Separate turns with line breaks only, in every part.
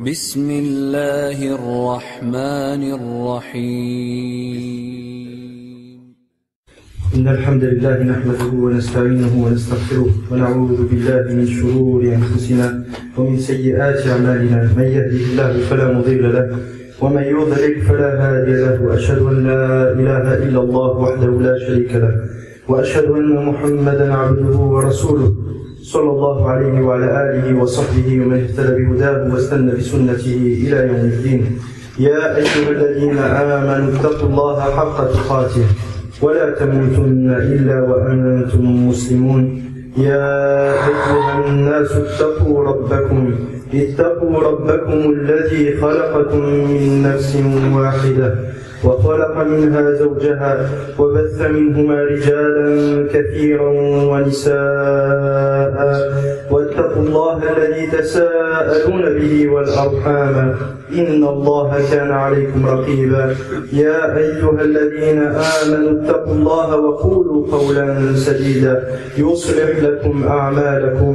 بسم الله الرحمن الرحيم.
إن الحمد لله نحمده ونستعينه ونستغفره ونعوذ بالله من شرور أنفسنا ومن سيئات أعمالنا. من يهده الله فلا مضل له ومن يضلل فلا هادي له. وأشهد أن لا إله إلا الله وحده لا شريك له وأشهد أن محمدا عبده ورسوله صلى الله عليه وعلى آله وصحبه ومن اهتدى بهداه واستنى بسنته إلى يوم الدين. يا أيها الذين آمنوا اتقوا الله حق تقاته ولا تموتن إلا وأنتم مسلمون. يا أيها الناس اتقوا ربكم الذي خلقكم من نفس واحدة وخلق منها زوجها وبث منهما رجالا كثيرا ونساء واتقوا الله الذي تساءلون به والأرحام إن الله كان عليكم رقيبا. يا أيها الذين آمنوا اتقوا الله وقولوا قولا سديدا يصلح لكم أعمالكم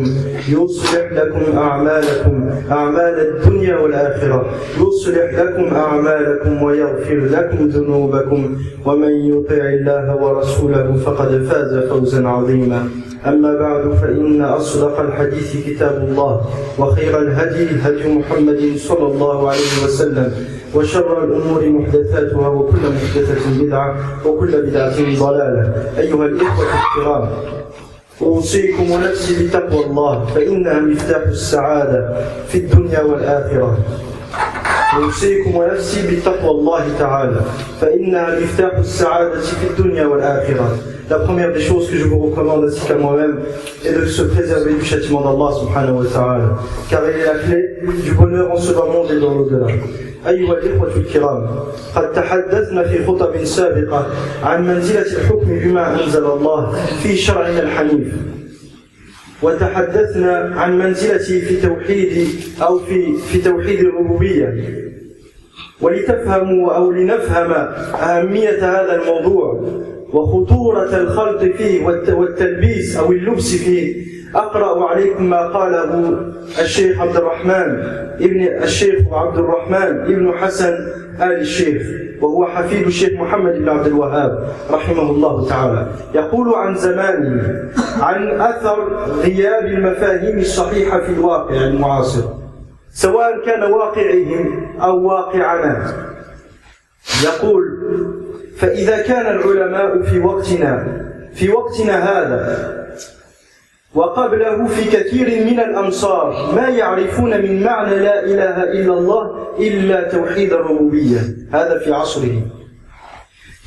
أعمال الدنيا والآخرة يصلح لكم أعمالكم ويغفر لكم ذنوبكم ومن يطع الله ورسوله فقد فاز فوزا عظيما. أما بعد فإن أصدق الحديث كتاب الله وخير الهدي هدي محمد صلى الله عليه وسلم وشر الأمور محدثاتها وكل محدثة بدعة وكل بدعة ضلالة. أيها الإخوة الكرام، أوصيكم ونفسي بتقوى الله فإنها مفتاح السعادة في الدنيا والآخرة. أوصيكم ونفسي بتقوى الله تعالى فإنها مفتاح السعادة في الدنيا والآخرة. La première des choses que je vous recommande ainsi qu'à moi-même est de se préserver du châtiment d'Allah subhanahu wa ta'ala, car elle est la clé du bonheur en ce bas monde et dans l'au-delà. أيها الإخوة الكرام، قد تحدثنا في خطب سابقة عن منزلة الحكم بما أنزل الله في شرعنا الحنيف، وتحدثنا عن منزلته في توحيد أو في توحيد الربوبية. ولتفهموا أو لنفهم أهمية هذا الموضوع وخطورة الخلط فيه والتلبيس أو اللبس فيه، أقرأ عليكم ما قاله الشيخ عبد الرحمن ابن حسن آل الشيخ، وهو حفيد الشيخ محمد بن عبد الوهاب رحمه الله تعالى. يقول عن زمانه عن أثر غياب المفاهيم الصحيحة في الواقع المعاصر، سواء كان واقعهم أو واقعنا. يقول: فإذا كان العلماء في وقتنا هذا وقبله في كثير من الأمصار ما يعرفون من معنى لا إله إلا الله إلا توحيد الربوبية، هذا في عصره،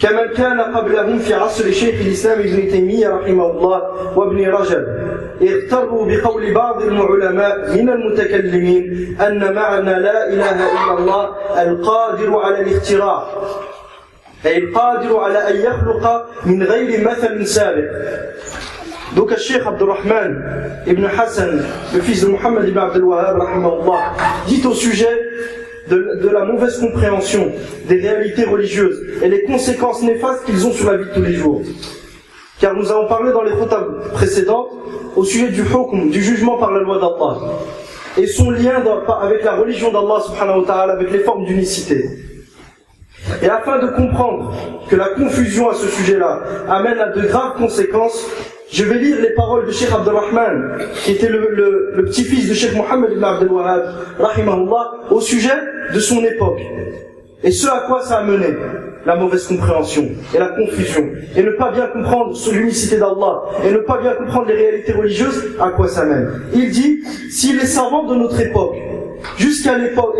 كمن كان قبلهم في عصر شيخ الإسلام ابن تيمية رحمه الله وابن رجب، اغتروا بقول بعض العلماء من المتكلمين أن معنى لا إله إلا الله القادر على الاختراع، أي القادر على أن يخلق من غير مثل سابق. Donc le Cheikh Abdurrahman ibn Hassan, le fils de Muhammad ibn Abdel Wahhab rahimahullah, dit au sujet de la mauvaise compréhension des réalités religieuses et les conséquences néfastes qu'ils ont sur la vie de tous les jours. Car nous avons parlé dans les khutab précédentes au sujet du hukm, du jugement par la loi d'Allah, et son lien avec la religion d'Allah subhanahu wa ta'ala, avec les formes d'unicité. Et afin de comprendre que la confusion à ce sujet-là amène à de graves conséquences, je vais lire les paroles de Cheikh Abdurrahman, qui était le petit-fils de Cheikh Mohammed ibn Abdel Wahhab, rahimahullah, au sujet de son époque. Et ce à quoi ça a mené, la mauvaise compréhension et la confusion, et ne pas bien comprendre l'unicité d'Allah, et ne pas bien comprendre les réalités religieuses, à quoi ça mène. Il dit, si les savants de notre époque, jusqu'à l'époque,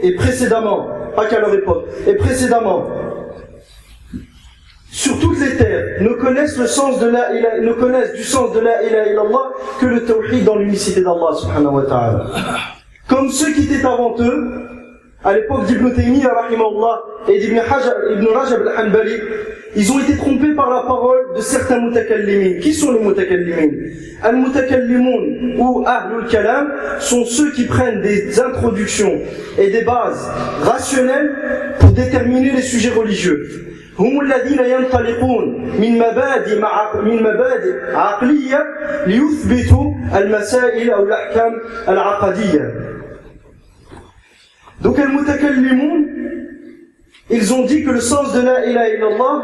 et précédemment, pas qu'à leur époque, et précédemment, sur toutes les terres, ne connaissent du sens de la ilaha illallah que le tawhid dans l'unicité d'Allah subhanahu wa ta'ala. Comme ceux qui étaient avant eux, à l'époque d'Ibn Taymiyyah rahimahullah et d'Ibn Rajab al-Hanbali, ils ont été trompés par la parole de certains mutakallimin. Qui sont les mutakallimin? Al-mutakallimun ou ahlul kalam sont ceux qui prennent des introductions et des bases rationnelles pour déterminer les sujets religieux. هم الذين ينطلقون من مبادئ عقلية ليثبتوا المسائل أو الأحكام العقدية. Donc, al-mutakallimun, ils ont dit que le sens de la ilaha illallah,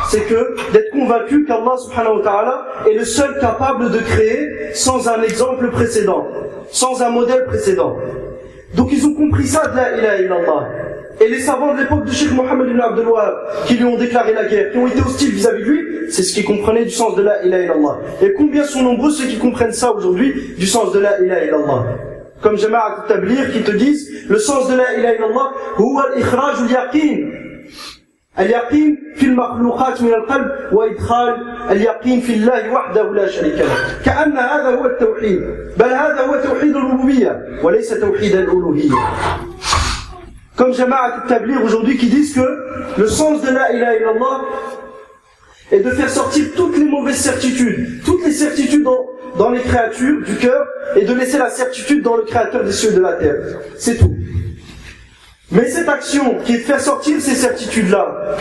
c'est que d'être convaincu qu'Allah subhanahu wa ta'ala est le seul capable de créer sans un exemple précédent, sans un modèle précédent. Donc ils ont compris ça de la ilaha illallah. Et les savants de l'époque de Cheikh Mohammed ibn Abdel Wahhab, qui lui ont déclaré la guerre, qui ont été hostiles vis-à-vis de lui, c'est ce qu'ils comprenaient du sens de la ilaha illallah. Et combien sont nombreux ceux qui comprennent ça aujourd'hui du sens de la ilaha illallah? Comme Jama'at al-Tabligh qui te disent, le sens de la ilaha illallah, huwa al-ikhraj al-yaqin. Al-yaqin fi al-makhluqat min al-qalb wa idkhal al-yaqin fi Allah wahdahu la sharika lahu. Ka'anna hadha huwa at-tawhid. Bal hadha huwa tawhid al-rububiyyah wa laysa tawhid al-uluhiyyah. Comme Jama'at al-Tabligh aujourd'hui qui disent que le sens de la ilaha illallah est de faire sortir toutes les mauvaises certitudes, toutes les certitudes dans les créatures du cœur et de laisser la certitude dans le créateur des cieux et de la terre. C'est tout. Mais cette action qui est de faire sortir ces certitudes-là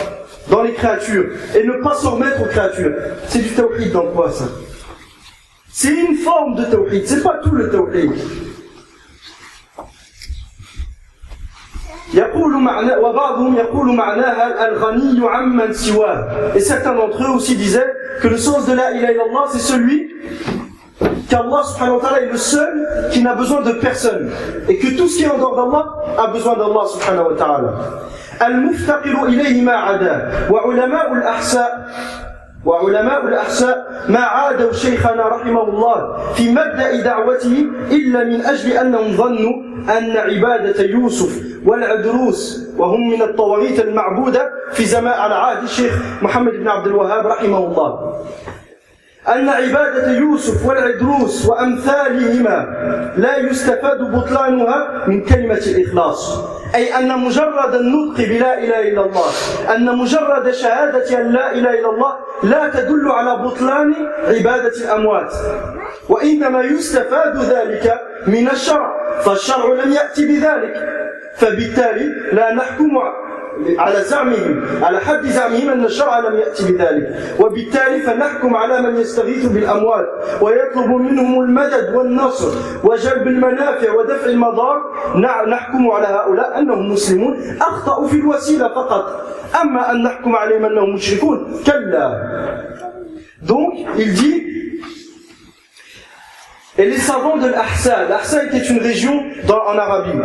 dans les créatures et ne pas s'en remettre aux créatures, c'est du tawhid dans quoi ça? C'est une forme de tawhid, c'est pas tout le tawhid. Et certains d'entre eux aussi disaient que le sens de la ilaha illallah, c'est celui qu'Allah subhanahu wa ta'ala est le seul qui n'a besoin de personne et que tout ce qui est en dehors d'Allah a besoin d'Allah subhanahu wa ta'ala. Al-muftaqiru ilayhi ma'ada wa ulama'u al-ahsa وعلماء الأحساء ما عادوا شيخنا رحمه الله في مبدأ دعوته إلا من أجل أنهم ظنوا أن عبادة يوسف والعدروس وهم من الطواغيت المعبودة في زمان على عهد الشيخ محمد بن عبد الوهاب رحمه الله أن عبادة يوسف والعدروس وأمثالهما لا يستفاد بطلانها من كلمة الإخلاص أي أن مجرد النطق بلا إله إلا الله أن مجرد شهادة أن لا إله إلا الله لا تدل على بطلان عبادة الأموات وإنما يستفاد ذلك من الشرع فالشرع لم يأتي بذلك فبالتالي لا نحكم على زعمهم على حد زعمهم أن الشرع لم يأتي بذلك وبالتالي فنحكم على من يستغيث بالأموات ويطلب منهم المدد والنصر وجلب المنافع ودفع المضار نحكم على هؤلاء أنهم مسلمون أخطأوا في الوسيلة فقط أما أن نحكم عليهم أنهم مشركون كلا. Donc il dit et les savants de l'Ahsa, l'Ahsa était une région en Arabie,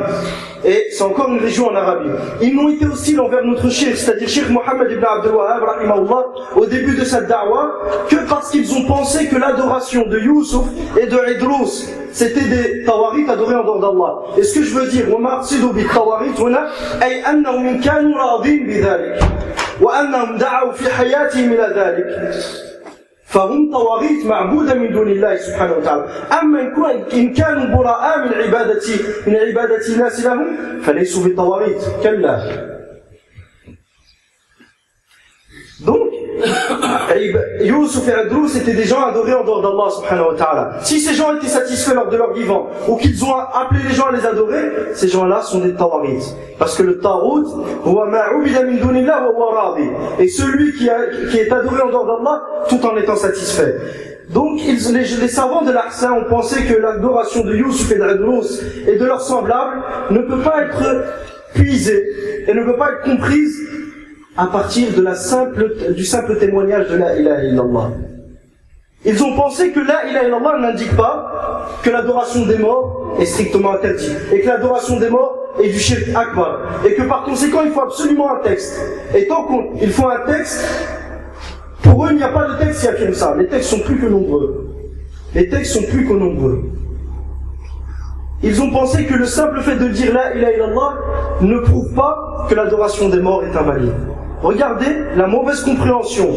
et c'est encore une région en Arabie. Ils n'ont été hostiles envers notre cheikh, c'est-à-dire Cheikh Mohammed ibn Abdel Wahhab, rahimahullah, au début de cette da'wah, que parce qu'ils ont pensé que l'adoration de Youssouf et de Idrous, c'était des tawarit adorés en dehors d'Allah. Et ce que je veux dire, وَمَا أَقْصِدُ بِالتَّوَارِث هُنَا أي أنهم كانوا راضين بذلك وأنهم دعوا في حياتهم إلى ذلك فهم طواغيت معبودة من دون الله سبحانه وتعالى أما إن كانوا براء من عبادة الناس لهم فليسوا بطواغيت كلا. Donc Youssouf et Idrous étaient des gens adorés en dehors d'Allah subhanahu wa ta'ala. Si ces gens étaient satisfaits lors de leur vivant ou qu'ils ont appelé les gens à les adorer, ces gens-là sont des tawarit. Parce que le tarout, et celui qui est adoré en dehors d'Allah tout en étant satisfait. Donc les savants de l'Ahsa ont pensé que l'adoration de Youssouf et d'Idrous et de leurs semblables ne peut pas être puisée et ne peut pas être comprise à partir de du simple témoignage de la ilaha illallah. Ils ont pensé que la ilaha illallah n'indique pas que l'adoration des morts est strictement interdite et que l'adoration des morts est du shirk akbar et que par conséquent il faut absolument un texte. Et tant qu'il faut un texte, pour eux il n'y a pas de texte qui affirme ça. Les textes sont plus que nombreux. Les textes sont plus que nombreux. Ils ont pensé que le simple fait de dire la ilaha illallah ne prouve pas que l'adoration des morts est invalide. Regardez la mauvaise compréhension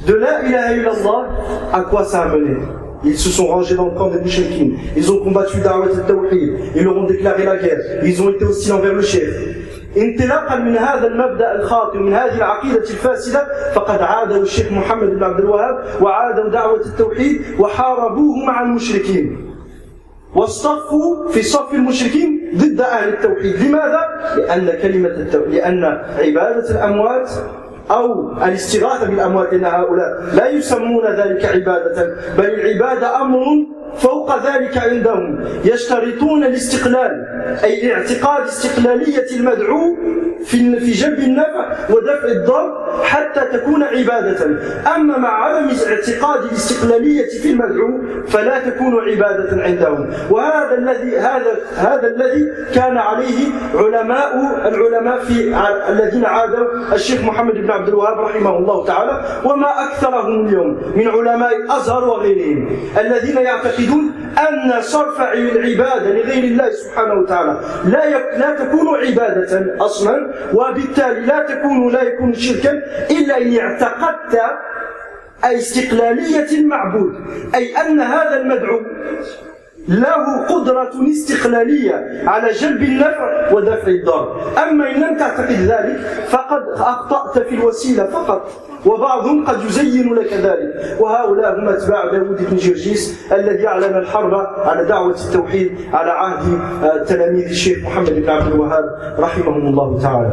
de la ilaha illallah, à quoi ça a mené. Ils se sont rangés dans le camp des mouchriquines, ils ont combattu Da'wat al-Tawhid, ils leur ont déclaré la guerre, ils ont été hostiles envers le chef. انطلاقا من هذا المبدأ الخاطئ ومن هذه العقيدة الفاسدة فقد عادوا الشيخ محمد بن عبد الوهاب وعادوا دعوة التوحيد وحاربوه مع المشركين واصطفوا في صف المشركين ضد أهل التوحيد. لماذا؟ لأن عبادة الأموات أو الاستغاثة بالأموات لأن هؤلاء لا يسمون ذلك عبادة بل العبادة أمر فوق ذلك عندهم يشترطون الاستقلال أي اعتقاد استقلالية المدعو في جلب النفع ودفع الضر حتى تكون عبادة. أما مع عدم اعتقاد الاستقلالية في المدعو فلا تكون عبادة عندهم. وهذا الذي كان عليه العلماء الذين عادوا الشيخ محمد بن عبد الوهاب رحمه الله تعالى، وما أكثرهم اليوم من علماء الأزهر وغيرهم الذين يعتقدون أن صرف العبادة لغير الله سبحانه وتعالى لا تكون عبادة أصلا، وبالتالي لا يكون شركا إلا إن اعتقدت استقلالية المعبود، أي أن هذا المدعو له قدرة استقلالية على جلب النفع ودفع الضر. أما إن لم تعتقد ذلك فقد أخطأت في الوسيلة فقط، وبعضهم قد يزين لك ذلك. وهؤلاء هم أتباع داود بن جرجيس الذي أعلن الحرب على دعوة التوحيد على عهد تلاميذ الشيخ محمد بن عبد الوهاب رحمهم الله تعالى.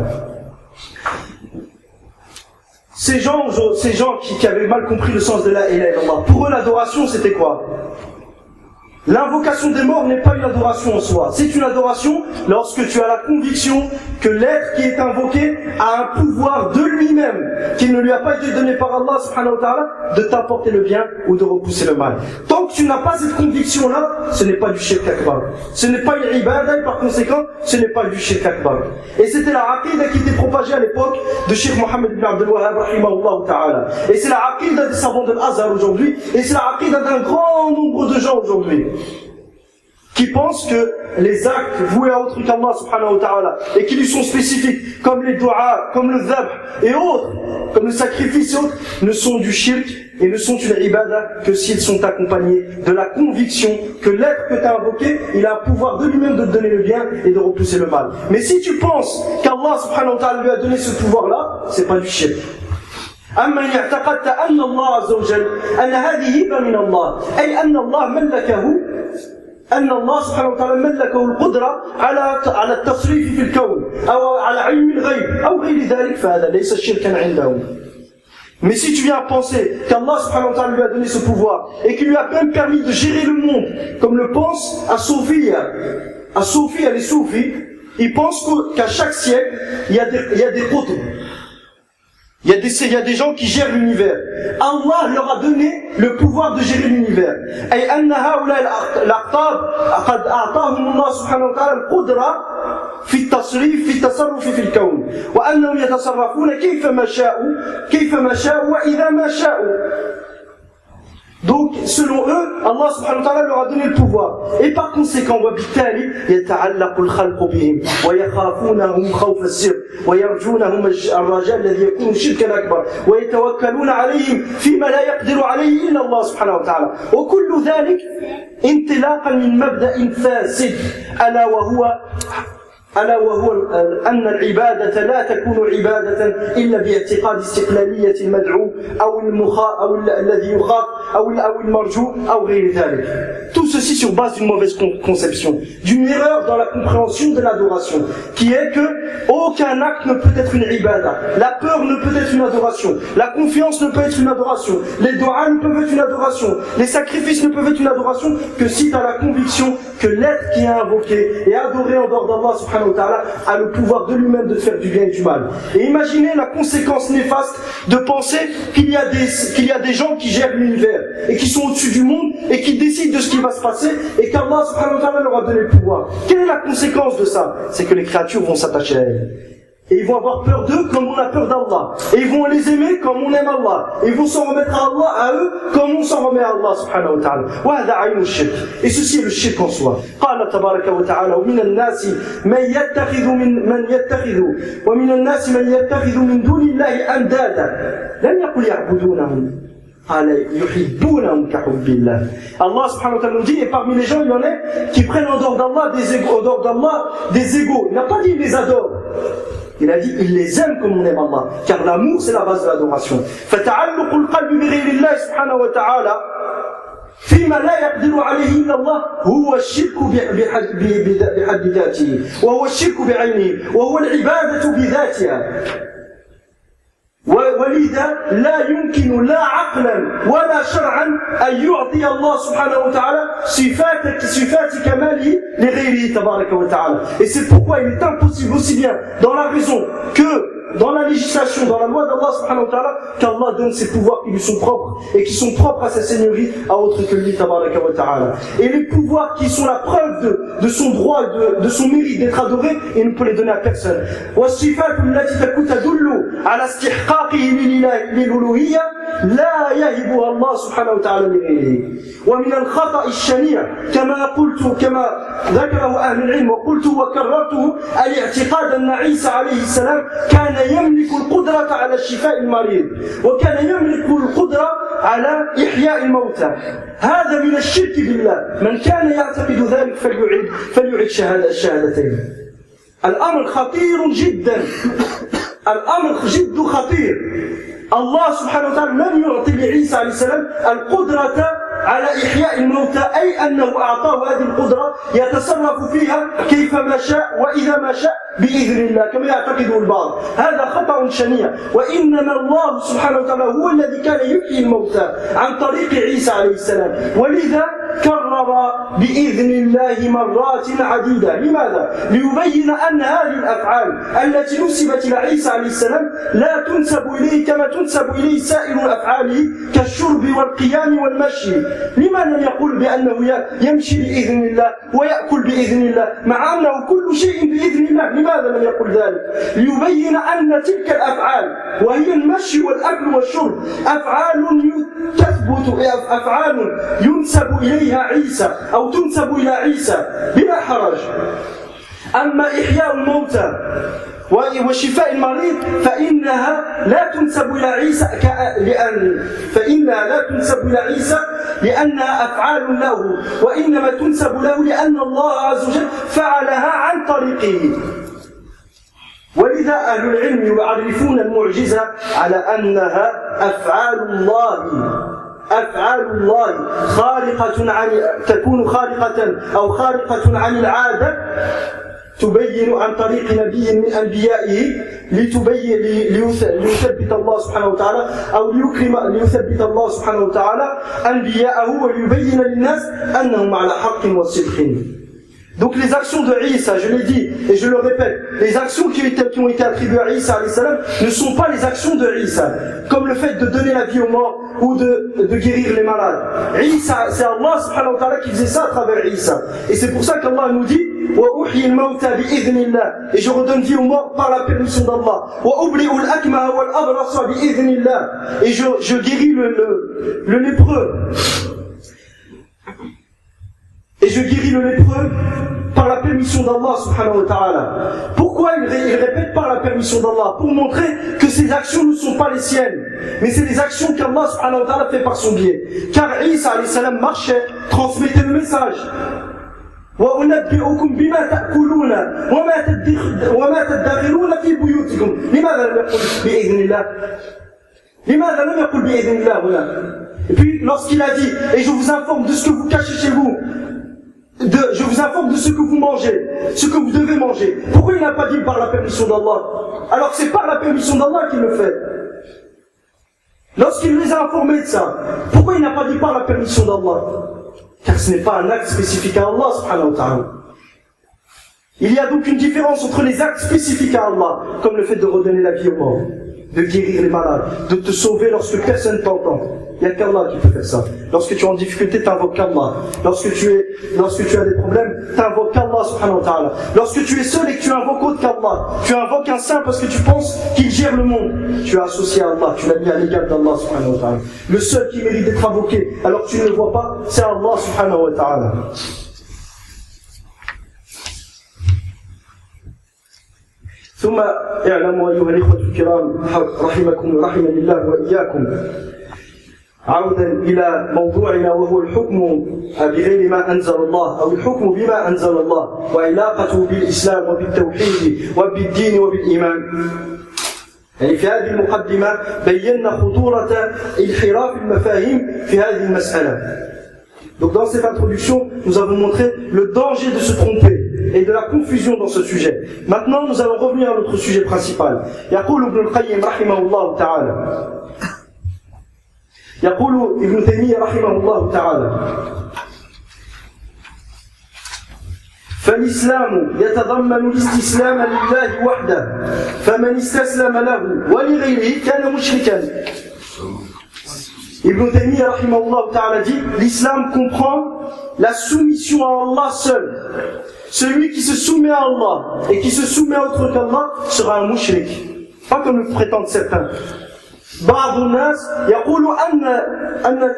Ces gens qui avaient mal compris le sens de la ilaha illallah, pour eux l'adoration c'était quoi? L'invocation des morts n'est pas une adoration en soi. C'est une adoration lorsque tu as la conviction que l'être qui est invoqué a un pouvoir de lui-même, qui ne lui a pas été donné par Allah subhanahu wa ta'ala, de t'apporter le bien ou de repousser le mal. Tant que tu n'as pas cette conviction-là, ce n'est pas du shirk akbar. Ce n'est pas une ibadah et par conséquent, ce n'est pas du shirk akbar. Et c'était la aqida qui était propagée à l'époque de Cheikh Mohammed ibn Abdel Wahhab rahimahullah ta'ala. Et c'est la aqida des savants de l'Azhar aujourd'hui, et c'est la aqida d'un grand nombre de gens aujourd'hui, qui pensent que les actes voués à autre qu'Allah subhanahu wa ta'ala et qui lui sont spécifiques, comme les du'a, comme le dhabh et autres, comme le sacrifice et autres, ne sont du shirk et ne sont une ibadah que s'ils sont accompagnés de la conviction que l'être que tu as invoqué, il a un pouvoir de lui-même de te donner le bien et de repousser le mal. Mais si tu penses qu'Allah subhanahu wa ta'ala lui a donné ce pouvoir-là, c'est pas du shirk. أما إن اعتقدت أن الله عز وجل أن هذه هبة من الله، أي أن الله ملكه، أن الله سبحانه وتعالى ملكه القدرة على التصريف في الكون أو على علم الغيب أو غير ذلك، فهذا ليس شركا عندهم. Mais si tu viens à penser qu'Allah subhanahu wa ta'ala lui a donné ce pouvoir et qu'il lui a même permis de gérer le monde, comme le pense à Sophia, les soufis, ils pensent qu'à chaque siècle, il y a des qutb. Il y a des gens qui gèrent l'univers. Allah leur a donné le pouvoir de gérer l'univers. أي أن هؤلاء الأقطاب قد أعطاهم الله سبحانه وتعالى القدرة في التصريف في التصرف في الكون، وأنهم يتصرفون كيفما شاءوا وإذا ما شاءوا. Donc, selon eux, Allah subhanahu wa ta'ala leur a donné le pouvoir. Et par conséquent, وبالتالي يتعلق الخلق بهم ويخافونهم خوف السر ويرجونهم الرجاء الذي يكون شركا أكبر ويتوكلون عليهم فيما لا يقدر عليه إلا الله سبحانه وتعالى. وكل ذلك انطلاقا من مبدأ فاسد ألا وهو أن العبادة لا تكون عبادة إلا باعتقاد استقلالية المدعو أو الذي يخاف أو المرجو أو غير ذلك. Tout ceci sur base d'une mauvaise conception, d'une erreur dans la compréhension de l'adoration, qui est que aucun acte ne peut être une ibada, la peur ne peut être une adoration, la confiance ne peut être une adoration, les doigts ne peuvent être une adoration, les sacrifices ne peuvent être une adoration que si tu as la conviction que l'être qui est invoqué et adoré en dehors d'Allah subhanahu wa ta'ala a le pouvoir de lui-même de te faire du bien et du mal. Et imaginez la conséquence néfaste de penser qu'il y a des gens qui gèrent l'univers et qui sont au-dessus du monde et qui décident de ce qui va se passer et qu'Allah subhanahu wa ta'ala leur a donné le pouvoir. Quelle est la conséquence de ça? C'est que les créatures vont s'attacher à elles. Et ils vont avoir peur d'eux comme on a peur d'Allah. Et ils vont les aimer comme on aime Allah. Et ils vont s'en remettre à Allah, à eux, comme on s'en remet à Allah subhanahu wa ta'ala. وهذا عين الشرك. Et ceci est le shirk en soi. قال تبارك وتعالى ومن الناس من يتخذ من دون الله أندادا لم يقل يعبدونهم قال يحبونهم كحب الله. Allah subhanahu wa ta'ala nous dit, et parmi les gens il y en a qui prennent en dehors d'Allah des égaux. Il n'a pas dit il les adore. Il a dit il les aime comme on aime Allah, car l'amour c'est la base de l'adoration. فتعلق القلب بغير الله سبحانه وتعالى فيما لا يقدر عليه إلا الله هو الشرك بحد ذاته وهو الشرك بعينه وهو العبادة بذاتها ولذا لا يمكن لا عقلا ولا شرعا أن يعطي الله سبحانه وتعالى صفات كماله لغيره تبارك وتعالى. Et c'est pourquoi il est impossible aussi bien dans la raison que dans la législation, dans la loi d'Allah subhanahu wa ta'ala, qu'Allah donne ses pouvoirs qui lui sont propres et qui sont propres à sa seigneurie à autre que lui tabaraka wa ta'ala. Et les pouvoirs qui sont la preuve de son droit, de son mérite d'être adoré, il ne peut les donner à personne. والصفات التي تدل على استحقاقه للألوهية لا يهبها الله سبحانه وتعالى لغيره. ومن الخطأ الشنيع كما ذكره أهل العلم وقلت وكررته الاعتقاد أن عيسى عليه السلام كان يملك القدرة على شفاء المريض وكان يملك القدرة على إحياء الموتى. هذا من الشرك بالله. من كان يعتقد ذلك فليعد الشهادتين. الأمر خطير جدا. الأمر جد خطير. الله سبحانه وتعالى لم يعطي لعيسى عليه السلام القدرة على إحياء الموتى، أي أنه أعطاه هذه القدرة يتصرف فيها كيفما شاء وإذا ما شاء بإذن الله كما يعتقده البعض. هذا خطأ شنيع. وإنما الله سبحانه وتعالى هو الذي كان يحيي الموتى عن طريق عيسى عليه السلام، ولذا كرر بإذن الله مرات عديدة. لماذا؟ ليبين أن هذه الأفعال التي نسبت إلى عيسى عليه السلام لا تنسب إليه كما تنسب إليه سائر أفعاله كالشرب والقيام والمشي. لما لم يقول بأنه يمشي بإذن الله ويأكل بإذن الله مع أنه كل شيء بإذن الله؟ لماذا لم يقل ذلك؟ ليبين أن تلك الأفعال وهي المشي والأكل والشرب أفعال ينسب إليها عيسى أو تنسب إلى عيسى بلا حرج. أما إحياء الموتى وشفاء المريض فإنها لا تنسب إلى عيسى لأنها أفعال له، وإنما تنسب له لأن الله عز وجل فعلها عن طريقه. ولذا أهل العلم يعرفون المعجزة على أنها أفعال الله تكون خارقة أو خارقة عن العادة تبين عن طريق نبي من أنبيائه ليثبت الله سبحانه وتعالى أو ليثبت الله سبحانه وتعالى أنبياءه وليبين للناس أنهم على حق وصدق. Donc les actions de Isa, je l'ai dit et je le répète, les actions qui ont été attribuées à Isa alayhi salam ne sont pas les actions de Isa, comme le fait de donner la vie aux morts ou de guérir les malades. Isa, c'est Allah subhanahu wa ta'ala qui faisait ça à travers Isa. Et c'est pour ça qu'Allah nous dit وَأُحْيِي الْمَوْتَى بِإِذْنِ اللَّهِ, et je redonne vie aux morts par la permission d'Allah. وَأُبْرِئُ الْأَكْمَهَ وَالْأَبْرَصَ بِإِذْنِ اللَّهِ, et je guéris le lépreux. Et je guéris le lépreux par la permission d'Allah subhanahu wa ta'ala. Pourquoi il répète par la permission d'Allah? Pour montrer que ces actions ne sont pas les siennes, mais c'est les actions qu'Allah subhanahu wa ta'ala fait par son biais. Car Isa alayhi salam marchait, transmettait le message. وَأُنَبِّئُكُمْ بِمَا تَأْكُلُونَ وَمَا تَدَّخِرُونَ فِي بُيُوتِكُمْ. لماذا لم يقل بإذن الله؟ لماذا لم يقل بإذن الله هنا؟ Et puis lorsqu'il a dit, et je vous informe de ce que vous cachez chez vous, je vous informe de ce que vous mangez, ce que vous devez manger. Pourquoi il n'a pas dit par la permission d'Allah? Alors que c'est par la permission d'Allah qu'il le fait. Lorsqu'il les a informés de ça, pourquoi il n'a pas dit par la permission d'Allah? Car ce n'est pas un acte spécifique à Allah subhanahu wa ta'ala. Il y a donc une différence entre les actes spécifiques à Allah, comme le fait de redonner la vie aux morts, de guérir les malades, de te sauver lorsque personne t'entend. Il n'y a qu'Allah qui peut faire ça. Lorsque tu es en difficulté, t'invoques Allah. Lorsque tu as des problèmes, t'invoques Allah subhanahu wa ta'ala. Lorsque tu es seul et que tu invoques autre qu'Allah, tu invoques un saint parce que tu penses qu'il gère le monde, tu as associé à Allah, tu l'as mis à l'égal d'Allah subhanahu wa ta'ala. Le seul qui mérite d'être invoqué, alors que tu ne le vois pas, c'est Allah subhanahu wa ta'ala. ثم اعلموا أيها الإخوة الكرام رحمني الله وإياكم، عودا إلى موضوعنا وهو الحكم بغير ما أنزل الله أو الحكم بما أنزل الله وعلاقته بالإسلام وبالتوحيد وبالدين وبالإيمان. يعني في هذه المقدمة بينا خطورة انحراف المفاهيم في هذه المسألة. Donc dans cette introduction, nous avons montré le danger de se tromper et de la confusion dans ce sujet. Maintenant, nous allons revenir à notre sujet principal. يقول ابن القيم رحمه الله تعالى يقول ابن تيمية رحمه الله تعالى فالإسلام يتضمن الاستسلام لله وحده فمن استسلم له ولغيره كان مشركا. Ibn Taymiyyah rahimahullah ta'ala dit, l'islam comprend la soumission à Allah seul. Celui qui se soumet à Allah et qui se soumet à autre qu'Allah sera un mushrik. Pas comme le prétendent certains. بعض الناس يقول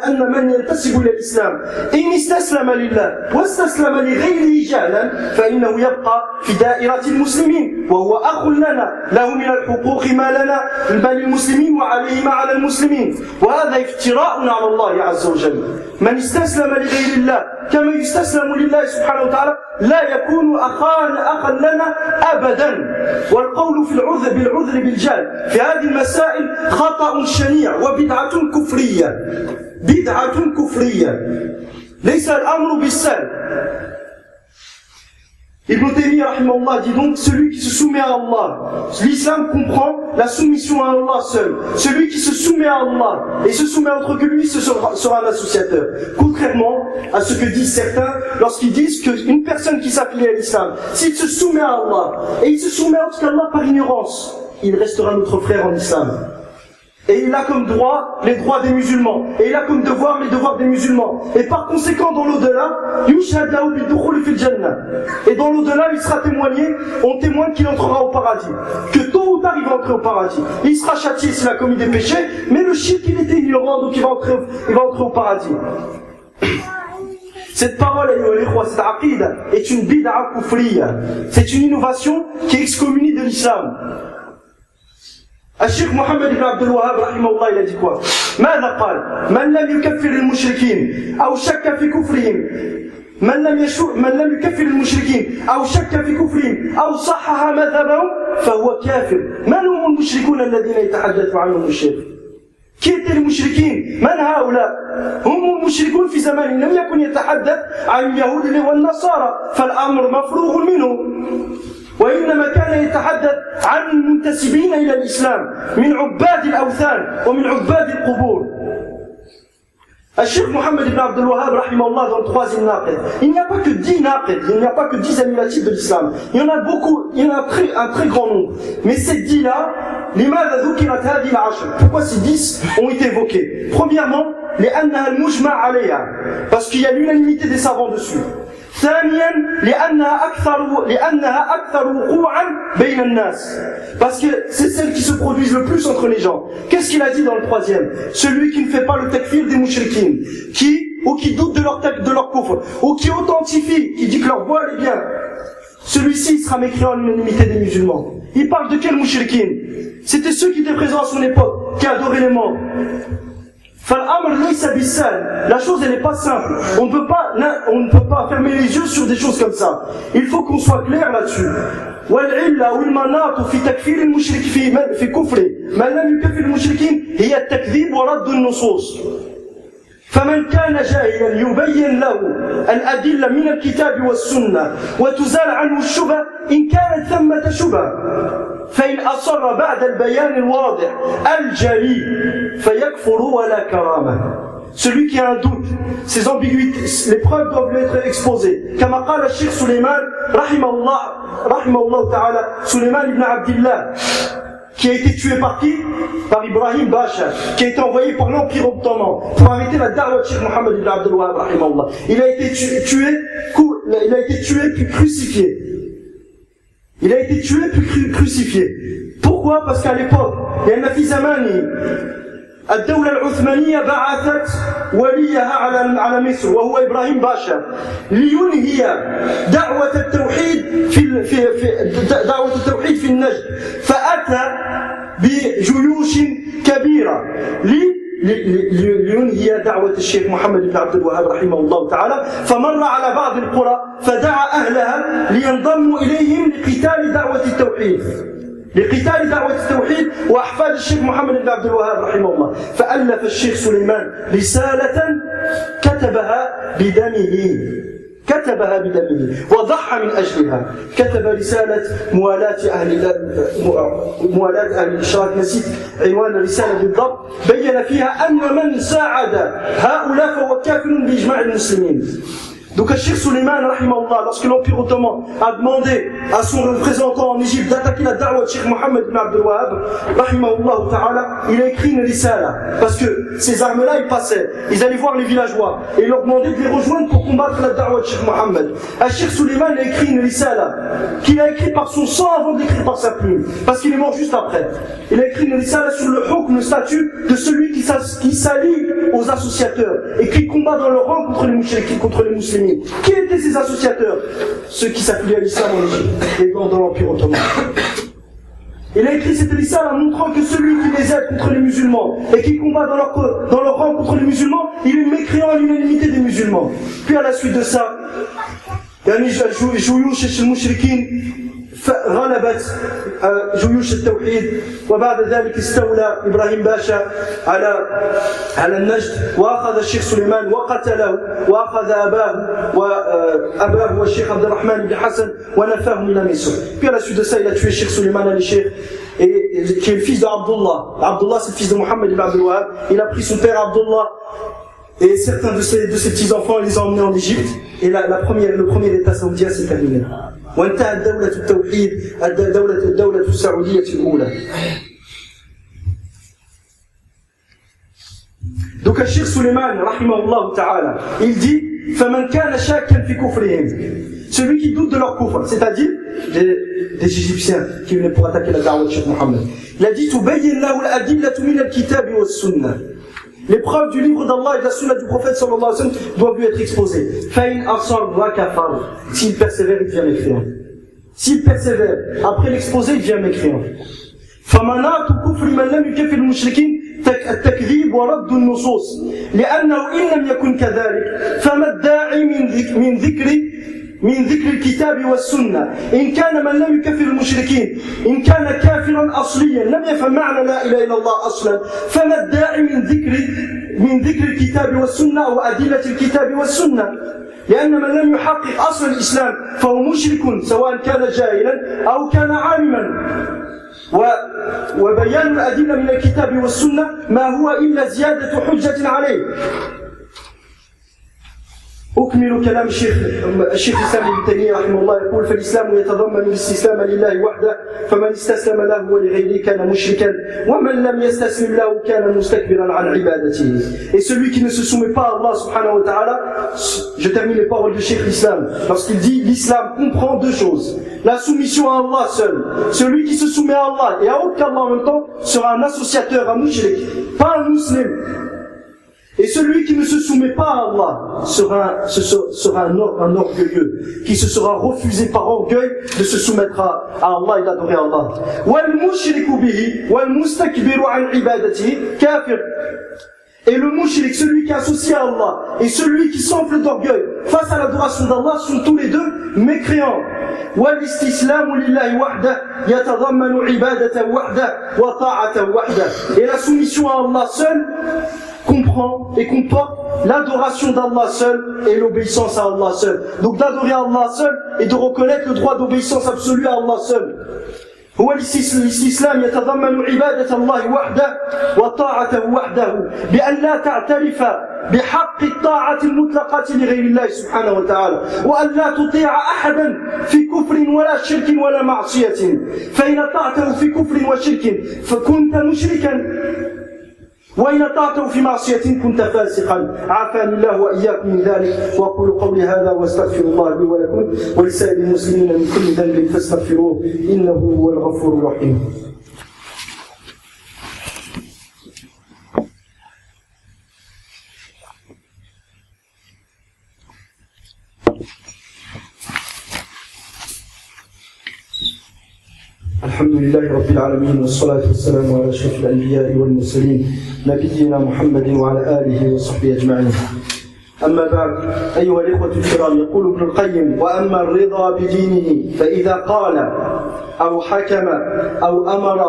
أن من ينتسب إلى الإسلام إن استسلم لله واستسلم لغيره جهلا فإنه يبقى في دائرة المسلمين وهو أخ لنا له من الحقوق ما لنا بل المسلمين وعليه ما على المسلمين وهذا افتراء على الله عز وجل. من استسلم لغير الله كما يستسلم لله سبحانه وتعالى لا يكون أخا لنا أبدا. والقول في بالعذر بالجهل في هذه المسائل خطأ شنيع وبدعة كفرية. بدعة كفرية ليس الأمر بالسهل. Ibn Taymiyyah rahimahullah dit donc, celui qui se soumet à Allah, l'islam comprend la soumission à Allah seul. Celui qui se soumet à Allah et se soumet à autre que lui sera un associateur. Contrairement à ce que disent certains lorsqu'ils disent qu'une personne qui s'appelle à l'islam, s'il se soumet à Allah et il se soumet à autre qu'Allah par ignorance, il restera notre frère en islam. Et il a comme droit les droits des musulmans. Et il a comme devoir les devoirs des musulmans. Et par conséquent, dans l'au-delà, et dans l'au-delà, il sera témoigné, on témoigne qu'il entrera au paradis. Que tôt ou tard, il va entrer au paradis. Il sera châtié s'il a commis des péchés, mais le shirk, il était ignorant, donc il va entrer au paradis. Cette parole, cette aqida, est une bid'a kufriya. C'est une innovation qui excommunie de l'islam. الشيخ محمد بن عبد الوهاب رحمه الله إلى ديكوا ماذا قال؟ من لم يكفر المشركين أو شك في كفرهم من لم يكفر المشركين أو شك في كفرهم أو صحح مذهبهم فهو كافر. من هم المشركون الذين يتحدث عنهم الشيخ؟ Qui étaient les مشركين؟ من هؤلاء؟ هم المشركون في زمان لم يكن يتحدث عن اليهود والنصارى فالأمر مفروغ منه. وإنما كان يتحدث عن المنتسبين إلى الإسلام من عباد الأوثان ومن عباد القبور. الشيخ محمد بن عبد الوهاب رحمه الله dans le troisième naqid, il n'y a pas que 10 naqid, il n'y a pas que 10 annulatifs de l'islam. Il y en a beaucoup, il y en a un très grand nombre. Mais ces 10 là, لماذا ذكرت هذه العشر? Pourquoi ces 10 ont été évoqués? Premièrement, لأنها المجمع عليها, parce qu'il y a l'unanimité des savants dessus. ثانيا لأنها أكثر وقوعا بين الناس, parce que c'est celles qui se produisent le plus entre les gens. Qu'est-ce qu'il a dit dans le troisième? Celui qui ne fait pas le takfir des mouchriquines, qui doute de leur kufr, ou qui authentifie, qui dit que leur voile est bien, celui-ci sera mécréant à l'unanimité des musulmans. Il parle de quel mouchriquines? C'était ceux qui étaient présents à son époque, qui adoraient les morts. La chose elle n'est pas simple. On ne peut pas fermer les yeux sur des choses comme ça. Il faut qu'on soit clair là-dessus. والعلة والمناط في تكفير المشرك في كفره من لم يكفر المشركين هي التكذيب ورد النصوص. فمن كان جاهلا يبين له الأدلة من الكتاب والسنة وتزال عنه الشبهة إن كانت ثمة شبهة فإن أصر بعد البيان الواضح الجلي فيكفر ولا كرامة. Celui qui a un doute, ses ambiguïtés, les preuves doivent lui être exposées. كما قال الشيخ سليمان رحمه الله تعالى سليمان ibn Abdillah, qui a été tué par qui? Par Ibrahim Basha, qui a été envoyé par l'Empire ottoman pour arrêter la da'wah de Cheikh Mohammed ibn Abdul Wahhab rahimahullah. Il a été tué puis crucifié. Il a été tué puis crucifié. Pourquoi? Parce qu'à l'époque, لأن في زمانه الدولة العثمانية بعثت وليها على مصر وهو إبراهيم باشا لينهي دعوة التوحيد دعوة التوحيد في النجد، فأتى بجيوش كبيرة لينهي دعوة الشيخ محمد بن عبد الوهاب رحمه الله تعالى، فمر على بعض القرى فدعا أهلها لينضموا إليهم لقتال دعوة التوحيد وأحفاد الشيخ محمد بن عبد الوهاب رحمه الله. فألف الشيخ سليمان رسالة كتبها بدمه كتبها بدمه وضحى من أجلها. كتب رسالة موالاة أهل الإشراك، نسيت عنوان الرسالة بالضبط، بين فيها أن من ساعد هؤلاء فهو كافر بإجماع المسلمين. Donc Cheikh Suleiman, rahimahullah, lorsque l'Empire ottoman a demandé à son représentant en Égypte d'attaquer la da'wah de Cheikh Mohammed ibn Abdel Wahhab, rahimahullah ta'ala, il a écrit une risala. Parce que ces armes-là, ils passaient, ils allaient voir les villageois et ils leur demandaient de les rejoindre pour combattre la da'wah de Cheikh Mohammed. Cheikh Suleiman a écrit une risala qu'il a écrit par son sang avant d'écrire par sa plume, parce qu'il est mort juste après. Il a écrit une risala sur le hukm, le statut de celui qui s'allie aux associateurs et qui combat dans leur rang contre les mouchriquins, contre les musulmans. Qui étaient ces associateurs? Ceux qui s'affiliaient à l'islam en Égypte et dans l'Empire ottoman. Il a écrit cette risale en montrant que celui qui les aide contre les musulmans et qui combat dans leur rang contre les musulmans, il est mécréant à l'unanimité des musulmans. Puis à la suite de ça, جيوش المشركين غلبت جيوش التوحيد، وبعد ذلك استولى إبراهيم باشا على النجد وأخذ الشيخ سليمان وقتله وأخذ أباه والشيخ عبد الرحمن بن حسن ونفاه من مصر. Puis à la suite de ça, il a tué Cheikh Suleiman al-Sheikh, qui est le fils d'Abdullah. Abdullah, c'est le fils de Mohammed ibn Abdel Wahhab. Il a pris son père Abdullah et certains de ses petits-enfants, il les a emmenés en Égypte. Et le premier état saoudien s'est terminé. وانتهت دولة التوحيد الدولة السعودية الأولى. Donc le Cheikh Suleiman, rahimahullah ta'ala, il dit فَمَنْ كَانَ شَاكًا فِي كُفْرِهِمْ, celui qui doute de leur kufr, c'est-à-dire des Égyptiens qui venaient pour attaquer la da'wah de Cheikh Mohammed. Il a dit تُبَيِّنْ لَهُ الْأَدِلَّةُ مِنَ الْكِتَابِ وَالسُّنَّةِ. Les preuves du livre d'Allah et de la sunna du prophète sallallahu alayhi wa sallam doivent lui être exposées. فَإِنْ أَصَرَّ وَكَفَرَ, s'il persévère, il devient mécréant. S'il persévère, après l'exposé, il devient mécréant. فَمَنَاطُ كُفْرِ مَنْ لَمْ يُكَفِّرِ الْمُشْرِكِينَ التكذيب ورد النصوص، لأنه إن لم يكن كذلك فما الداعي من ذكر الكتاب والسنة. إن كان من لم يكفر المشركين، إن كان كافرا أصليا لم يفهم معنى لا إله إلا الله أصلا، فما الداعي من ذكر الكتاب والسنة وأدلة الكتاب والسنة؟ لأن من لم يحقق أصل الإسلام فهو مشرك سواء كان جاهلا أو كان عالما. وبيان الأدلة من الكتاب والسنة ما هو إلا زيادة حجة عليه. أكمل كلام الشيخ الإسلام ابن تيمية رحمه الله، يقول فالإسلام يتضمن الاستسلام لله وحده، فمن استسلم له ولغيره كان مشركا، ومن لم يستسلم له كان مستكبرا عن عبادته. Et celui qui ne se soumet pas à Allah subhanahu wa ta'ala, je termine les paroles du Cheikh l'Islam, lorsqu'il dit l'Islam comprend deux choses: la soumission à Allah seul. Celui qui se soumet à Allah et à aucun Allah en même temps sera un associateur, un mushrik, pas un musulman. Et celui qui ne se soumet pas à Allah sera un orgueilleux, qui se sera refusé par orgueil de se soumettre à Allah et d'adorer Allah. وَالْمُشْرِكُ بِهِ وَالْمُسْتَكْبِرُ عَنْ عِبَادَتِهِ كَافِرٌ. Et le mushrik, celui qui est associé à Allah, et celui qui s'enfle d'orgueil face à l'adoration d'Allah sont tous les deux mécréants. وَالْإِسْتِسْلَامُ لِلَّهِ وَحْدَهُ يَتَضَمَّنُ عِبَادَةً وَحْدَهُ وَطَاعَةً وَحْدَهُ. Et la soumission à Allah seul comprend et comporte l'adoration d'Allah seul et l'obéissance à Allah seul. Donc d'adorer Allah seul et de reconnaître le droit d'obéissance absolue à Allah seul. هو الاستسلام يتضمن عبادة الله وحده وطاعته وحده بأن لا تعترف بحق الطاعة المطلقة لغير الله سبحانه وتعالى، وأن لا تطيع أحدا في كفر ولا شرك ولا معصية، فإن أطعته في كفر وشرك فكنت مشركا، وإن أطعته في معصية كنت فاسقا. عافاني الله وإياكم من ذلك، وأقول قولي هذا وأستغفر الله لي ولكم ولسائر المسلمين من كل ذنب فاستغفروه إنه هو الغفور الرحيم. الحمد لله رب العالمين، والصلاة والسلام على أشرف الأنبياء والمرسلين نبينا محمد وعلى آله وصحبه أجمعين. أما بعد، أيها الإخوة الكرام، يقول ابن القيم: وأما الرضا بدينه فإذا قال أو حكم أو أمر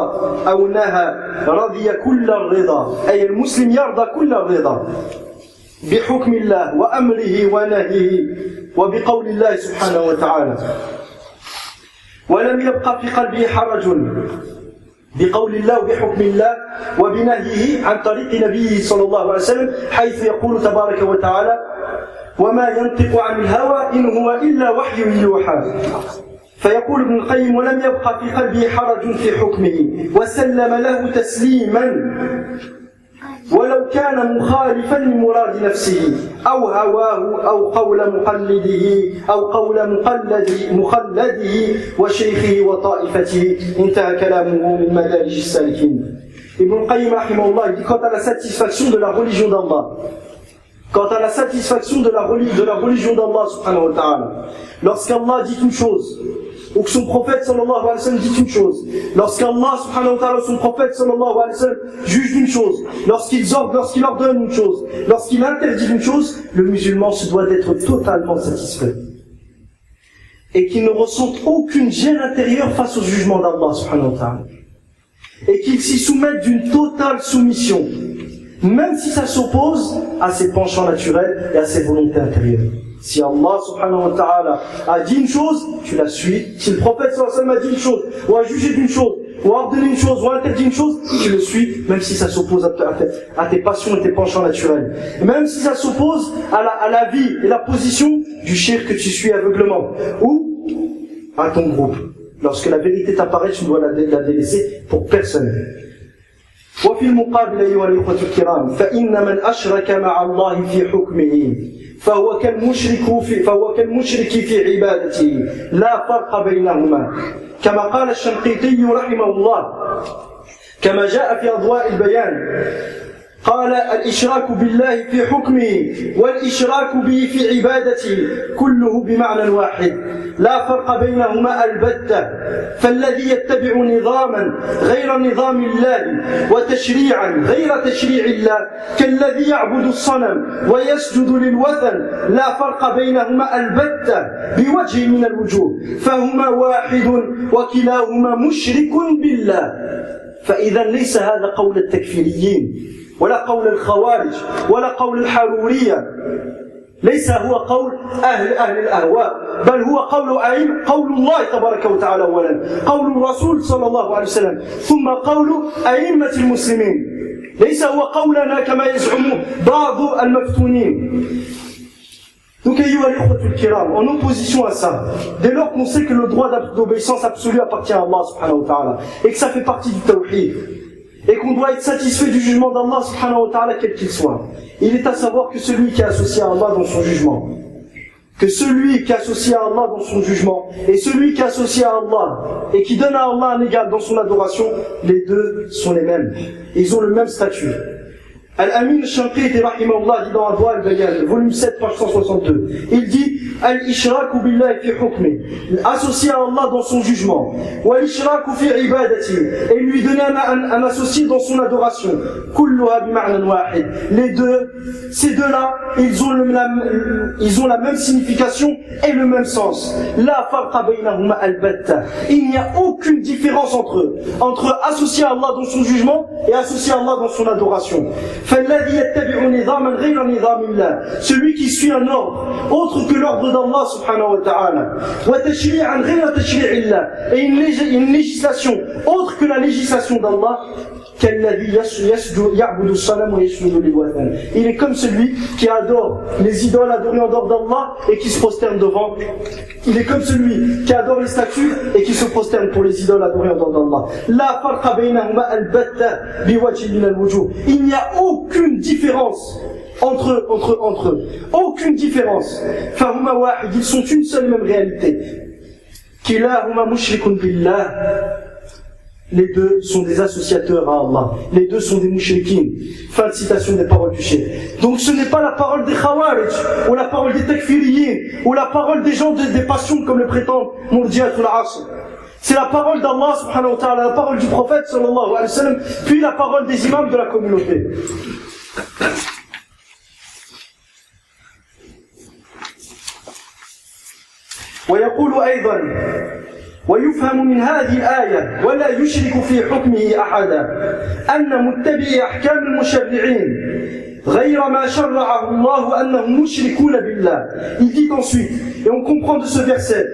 أو نهى رضي كل الرضا، أي المسلم يرضى كل الرضا بحكم الله وأمره ونهيه وبقول الله سبحانه وتعالى ولم يبقى في قلبه حرج بقول الله وبحكم الله وبنهيه عن طريق نبيه صلى الله عليه وسلم حيث يقول تبارك وتعالى وما ينطق عن الهوى إن هو إلا وحي يوحى. فيقول ابن القيم ولم يبقى في قلبه حرج في حكمه وسلم له تسليما ولو كان مخالفا لمراد نفسه أو هواه أو قول مقلده وشيخه وطائفته. انتهى كلامه من مدارج السالكين. Ibn Qayyim rahimahullah dit quant à la satisfaction de la religion d'Allah, quant à la satisfaction de la religion d'Allah subhanahu wa ta'ala, lorsqu'Allah dit une chose ou que son prophète sallallahu alayhi wa sallam dit une chose, lorsqu'Allah subhanahu wa ta'ala son prophète sallallahu alayhi wa sallam juge une chose, lorsqu'il ordonne une chose, lorsqu'il interdit une chose, le musulman se doit d'être totalement satisfait et qu'il ne ressente aucune gêne intérieure face au jugement d'Allah subhanahu wa ta'ala et qu'il s'y soumette d'une totale soumission, même si ça s'oppose à ses penchants naturels et à ses volontés intérieures. Si Allah subhanahu wa ta'ala a dit une chose, tu la suis. Si le prophète sallallahu alayhi wa sallam a dit une chose, ou a jugé d'une chose, ou a ordonné une chose, ou a interdit une chose, tu le suis, même si ça s'oppose à tes passions et tes penchants naturels. Et même si ça s'oppose à la vie et la position du shirk que tu suis aveuglement, ou à ton groupe. Lorsque la vérité t'apparaît, tu dois la délaisser pour personne. وفي المقابل أيها الإخوة الكرام فإن من أشرك مع الله في حكمه فهو كالمشرك في عبادته لا فرق بينهما كما قال الشنقيطي رحمه الله كما جاء في أضواء البيان قال الإشراك بالله في حكمه والإشراك به في عبادته كله بمعنى واحد لا فرق بينهما البتة فالذي يتبع نظاما غير نظام الله وتشريعا غير تشريع الله كالذي يعبد الصنم ويسجد للوثن لا فرق بينهما البتة بوجه من الوجوه فهما واحد وكلاهما مشرك بالله. فإذا ليس هذا قول التكفيريين ولا قول الخوارج ولا قول الحرورية، ليس هو قول أهل الأهواء، بل هو قول الله تبارك وتعالى أولا، قول الرسول صلى الله عليه وسلم، ثم قول أئمة المسلمين، ليس هو قولنا كما يزعم بعض المفتونين. Donc, en opposition à ça, dès lors qu'on sait que le droit d'obéissance absolue appartient à Allah subhanahu wa ta'ala et que ça fait partie du tawhid et qu'on doit être satisfait du jugement d'Allah subhanahu wa ta'ala quel qu'il soit, il est à savoir que celui qui est associé à Allah dans son jugement, que celui qui est associé à Allah dans son jugement et celui qui est associé à Allah et qui donne à Allah un égal dans son adoration, les deux sont les mêmes, ils ont le même statut. Al-Amin al-Shanqiti rahimahullah dit dans Adwa al-Bayan, volume 7, page 162, il dit Al-Ishraku billahi fi hukmi, associer à Allah dans son jugement, wa al-Ishraku fi ibadati, et lui donner un associé dans son adoration, kulluha bima'nan wahid. Les deux, ces deux-là, ils ont la même signification et le même sens. La farqa baynahuma al-batta. Il n'y a aucune différence entre eux, entre associer à Allah dans son jugement et associer à Allah dans son adoration. Celui qui suit un ordre autre que l'ordre d'Allah subhanahu wa ta'ala et une législation autre que la législation d'Allah, il est comme celui qui adore les idoles adorées en dehors d'Allah et qui se prosterne devant. Il est comme celui qui adore les statues et qui se prosterne pour les idoles adorées en dehors d'Allah. La farqa baynahuma al-batta biwajhin min al-wujuh. Il n'y a aucune différence entre eux. Aucune différence. Fahuma wahid, ils sont une seule même réalité. Kilahuma mushrikun billah. Les deux sont des associateurs à Allah. Les deux sont des mushrikin. Fin de citation des paroles du cheikh. Donc ce n'est pas la parole des khawarij, ou la parole des takfiriyin, ou la parole des gens des passions comme le prétendent Murji'at al-Asr. C'est la parole d'Allah subhanahu wa ta'ala, la parole du prophète sallallahu alayhi wa sallam, puis la parole des imams de la communauté. ويقول أيضا ويفهم من هذه الآية ولا يشرك في حكمه أحدا أن متبعي أحكام المشرعين غير ما شرعه الله أنهم مشركون بالله. Il dit ensuite, et on comprend de ce verset,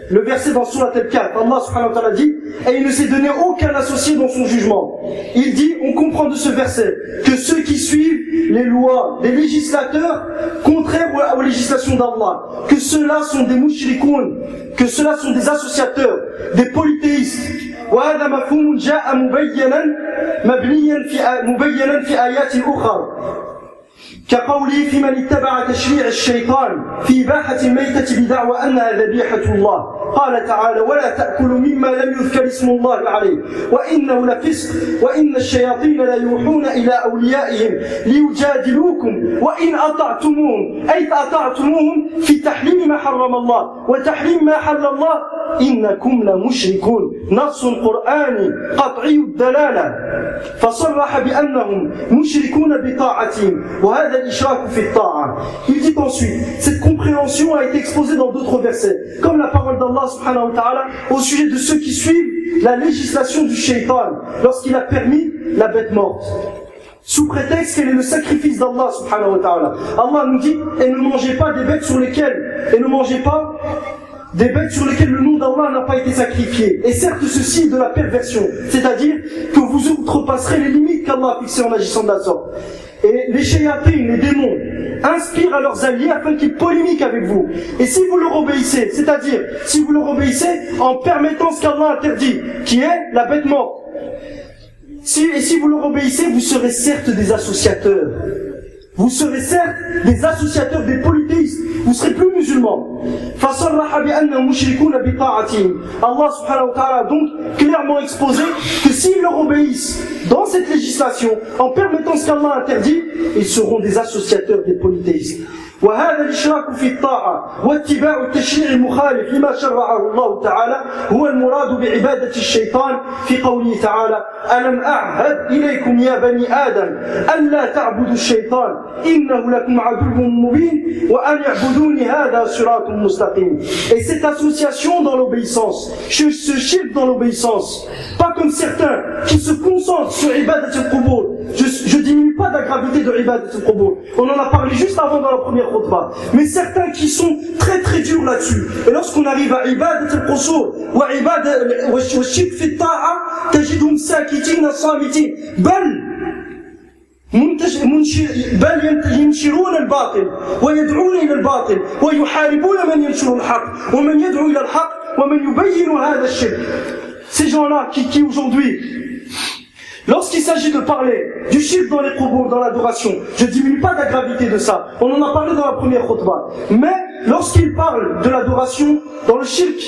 le verset dans Surat Al-Kahf, Allah subhanahu wa ta'ala dit, et il ne s'est donné aucun associé dans son jugement. Il dit, on comprend de ce verset, que ceux qui suivent les lois des législateurs contraires aux législations d'Allah, que ceux-là sont des mushrikoun, que ceux-là sont des associateurs, des polythéistes. وهذا مفهوم جاء مبينا في آيات أخرى كقوله في من اتبع تشريع الشيطان في إباحة الميتة بدعوى أنها ذبيحة الله قال تعالى ولا تأكلوا مما لم يذكر اسم الله عليه وإنه لفسق وإن الشياطين لا يوحون إلى أوليائهم ليجادلوكم وإن أطعتموهم أي أطعتموهم في تحريم ما حرم الله وتحريم ما حل الله إنكم لمشركون. نص قرآني قطعي الدلالة فصرح بأنهم مشركون بطاعتهم وهذا الإشراك في الطاعة. Il dit ensuite, cette compréhension a été exposée dans d'autres versets, comme la parole d'Allah subhanahu wa ta'ala au sujet de ceux qui suivent la législation du shaitan lorsqu'il a permis la bête morte, sous prétexte qu'elle est le sacrifice d'Allah subhanahu wa ta'ala. Allah nous dit, et ne mangez pas des bêtes sur lesquelles, et ne mangez pas des bêtes sur lesquelles le nom d'Allah n'a pas été sacrifié. Et certes, ceci est de la perversion, c'est-à-dire que vous outrepasserez les limites qu'Allah a fixées en agissant de la sorte. Et les shayatines, les démons, inspirent à leurs alliés afin qu'ils polémiquent avec vous. Et si vous leur obéissez, c'est-à-dire si vous leur obéissez en permettant ce qu'Allah interdit, qui est la bête morte, si vous leur obéissez, vous serez certes des associateurs. Vous serez certes des associateurs, des polythéistes. Vous serez plus musulmans. Allah subhanahu wa ta'ala a donc clairement exposé que s'ils leur obéissent dans cette législation, en permettant ce qu'Allah interdit, ils seront des associateurs, des polythéistes. وهذا الإشراك في الطاعة واتباع التشريع المخالف لما شرعه الله تعالى هو المراد بعبادة الشيطان في قوله تعالى ألم أعهد إليكم يا بني آدم ألا تعبدوا الشيطان إنه لكم عدو مبين وأن يعبدوني هذا صراط مستقيم. Et cette association dans l'obéissance, ce shirk dans l'obéissance, pas comme certains qui se concentrent sur Ibadat al-Qubur. Je diminue pas la gravité de Ibadat al-Qubur. On en a parlé juste avant dans la première khutbah. Mais certains qui sont très très durs là-dessus. Et lorsqu'on arrive à Ibadat al-Qusur wa shirk fi ta'a, tajidhum sakitin samitin. بل ينشرون الباطل ويدعون إلى الباطل ويحاربون من ينشر الحق ومن يدعو إلى الحق ومن يبين هذا الشرك. Ces gens-là qui aujourd'hui, lorsqu'il s'agit de parler du shirk dans les qubur, dans l'adoration, je diminue pas la gravité de ça. On en a parlé dans la première khutbah. Mais lorsqu'il parle de l'adoration dans le shirk,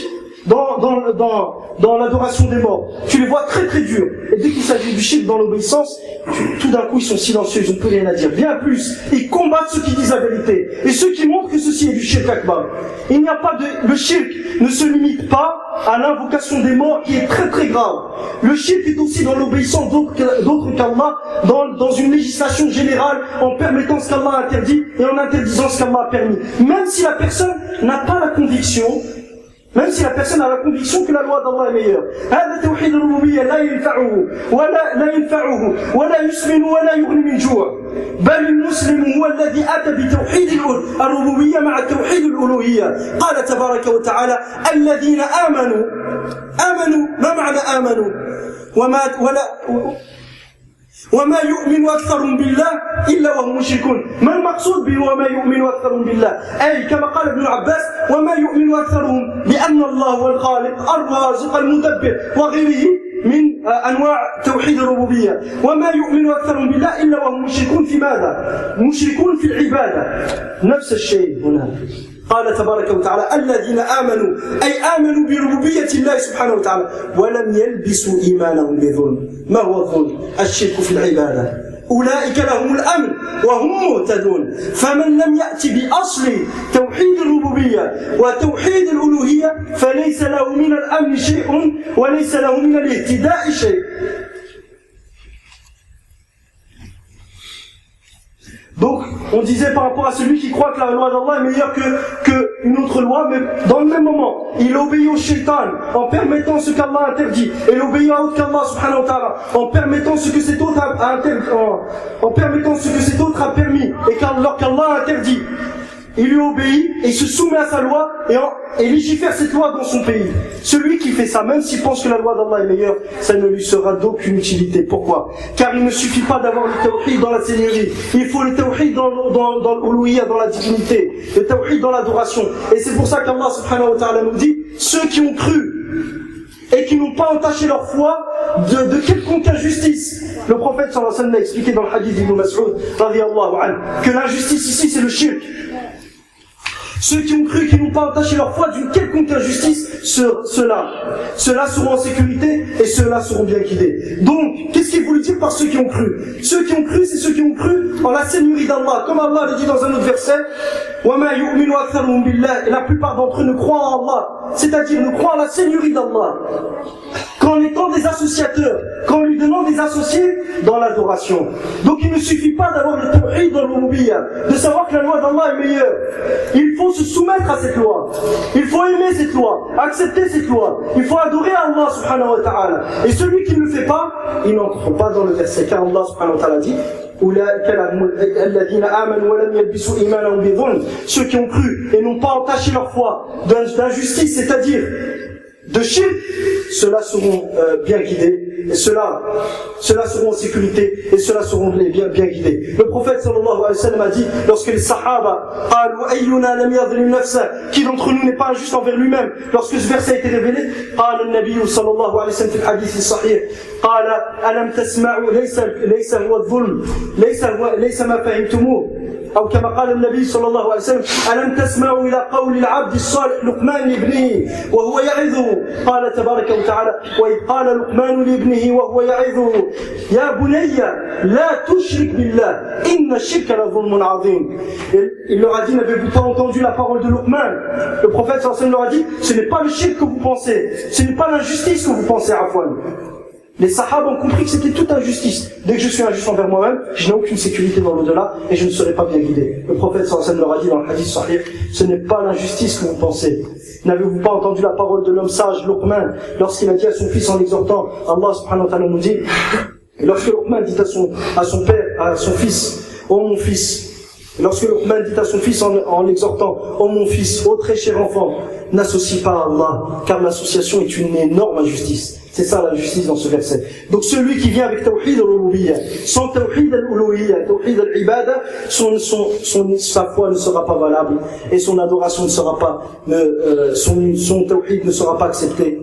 dans l'adoration des morts, tu les vois très très durs. Et dès qu'il s'agit du shirk dans l'obéissance, tout d'un coup ils sont silencieux, ils n'ont plus rien à dire. Bien plus, ils combattent ceux qui disent la vérité et ceux qui montrent que ceci est du shirk akbar. Il n'y a pas de, le shirk ne se limite pas à l'invocation des morts qui est très très grave. Le shirk est aussi dans l'obéissance d'autres qu'Allah, dans une législation générale, en permettant ce qu'Allah a interdit et en interdisant ce qu'Allah a permis. Même si la personne n'a pas la conviction, même si la personne a la conviction que la loi d'Allah est meilleure. هذا توحيد الربوبية لا ينفعه ولا يسمن ولا يغني من جوع. بل المسلم هو الذي أتى بتوحيد الربوبية مع توحيد الألوهية. قال تبارك وتعالى الذين آمنوا ما معنى آمنوا وما يؤمن أكثرهم بالله إلا وهم مشركون. ما المقصود به وما يؤمن أكثرهم بالله؟ أي كما قال ابن عباس وما يؤمن أكثرهم بأن الله هو الخالق الرازق المدبر وغيره من أنواع توحيد الربوبية. وما يؤمن أكثرهم بالله إلا وهم مشركون في ماذا؟ مشركون في العبادة. نفس الشيء هنا. قال تبارك وتعالى الذين آمنوا أي آمنوا بربوبية الله سبحانه وتعالى ولم يلبسوا إيمانهم بظلم. ما هو الظلم؟ الشرك في العبادة. أولئك لهم الأمن وهم مهتدون. فمن لم يأتي بأصل توحيد الربوبية وتوحيد الألوهية فليس له من الأمن شيء وليس له من الاهتداء شيء. Donc, on disait par rapport à celui qui croit que la loi d'Allah est meilleure que une autre loi, mais dans le même moment, il obéit au shaitan en permettant ce qu'Allah interdit, et il obéit à autre qu'Allah subhanahu wa ta'ala en permettant ce que cet autre en permettant ce que cet autre a permis, et alors qu'Allah a interdit. Il lui obéit et se soumet à sa loi et légifère cette loi dans son pays. Celui qui fait ça, même s'il pense que la loi d'Allah est meilleure, ça ne lui sera d'aucune utilité. Pourquoi? Car il ne suffit pas d'avoir le tawhid dans la seigneurie. Il faut le tawhid dans l'uluhiyya, dans la divinité. Le tawhid dans l'adoration. Et c'est pour ça qu'Allah subhanahu wa ta'ala nous dit, ceux qui ont cru et qui n'ont pas entaché leur foi de quelconque injustice. Le prophète sallallahu alayhi wa sallam l'a expliqué dans le hadith d'Ibn Mas'ud radiyallahu anhu, que l'injustice ici c'est le shirk. Ceux qui ont cru, qui n'ont pas entaché leur foi d'une quelconque injustice, ceux-là seront en sécurité et ceux-là seront bien guidés. Donc, qu'est-ce qu'il voulait dire par ceux qui ont cru? Ceux qui ont cru, c'est ceux qui ont cru en la seigneurie d'Allah. Comme Allah le dit dans un autre verset, وَمَا يُؤْمِنُ أَكْثَرُهُم بِاللَّهِ, et la plupart d'entre eux ne croient en Allah, c'est-à-dire ne croient en la seigneurie d'Allah, qu'en étant des associateurs, qu'en lui donnant des associés dans l'adoration. Donc il ne suffit pas d'avoir le tawhid dans l'uluhiyya, de savoir que la loi d'Allah est meilleure. Il faut se soumettre à cette loi, il faut aimer cette loi, accepter cette loi, il faut adorer Allah subhanahu wa ta'ala. Et celui qui ne le fait pas, il n'entre pas dans le verset, car Allah subhanahu wa ta'ala dit, ceux qui ont cru et n'ont pas entaché leur foi d'injustice, c'est-à-dire de shirk, ceux-là seront bien guidés, et ceux-là seront en sécurité, et ceux-là seront bien guidés. Le prophète sallallahu alayhi wa sallam a dit, lorsque les sahaba qui d'entre nous n'est pas injuste envers lui-même, lorsque ce verset a été révélé, قال النبي صلى الله عليه وسلم في الحديث الصحيح قال ألم تسمعوا ليس هو الظلم ليس ما فهمتموه أو كما قال النبي صلى الله عليه وسلم ألم تسمعوا إلى قول العبد الصالح لقمان لابنه وهو يعظه قال تبارك وتعالى وإذ قال لقمان لابنه وهو يعظه يا بني لا تشرك بالله إن الشرك لظلم عظيم. Il leur a dit, n'avez-vous pas entendu la parole de Luqman? Le prophète sallallahu alayhi wa sallam leur a dit, ce n'est pas le shirk que vous pensez, ce n'est pas l'injustice que vous pensez, Afwan. Les sahaba ont compris que c'était toute injustice. Dès que je suis injuste envers moi-même, je n'ai aucune sécurité dans l'au-delà et je ne serai pas bien guidé. Le prophète sallallahu alayhi wa sallam leur a dit dans le hadith sahih, ce n'est pas l'injustice que vous pensez. N'avez-vous pas entendu la parole de l'homme sage, Luqman, lorsqu'il a dit à son fils en l'exhortant, Allah subhanahu wa ta'ala nous dit, et lorsque Luqman dit à son père, à son fils, ô mon fils, lorsque Luqman dit à son fils en l'exhortant, ô mon fils, ô très cher enfant, n'associe pas à Allah, car l'association est une énorme injustice. C'est ça la justice dans ce verset. Donc celui qui vient avec tawhid al-uluhiyya, sans tawhid al-uluhiyya, tawhid al-ibada, sa foi ne sera pas valable et son adoration ne sera pas, son tawhid ne sera pas accepté.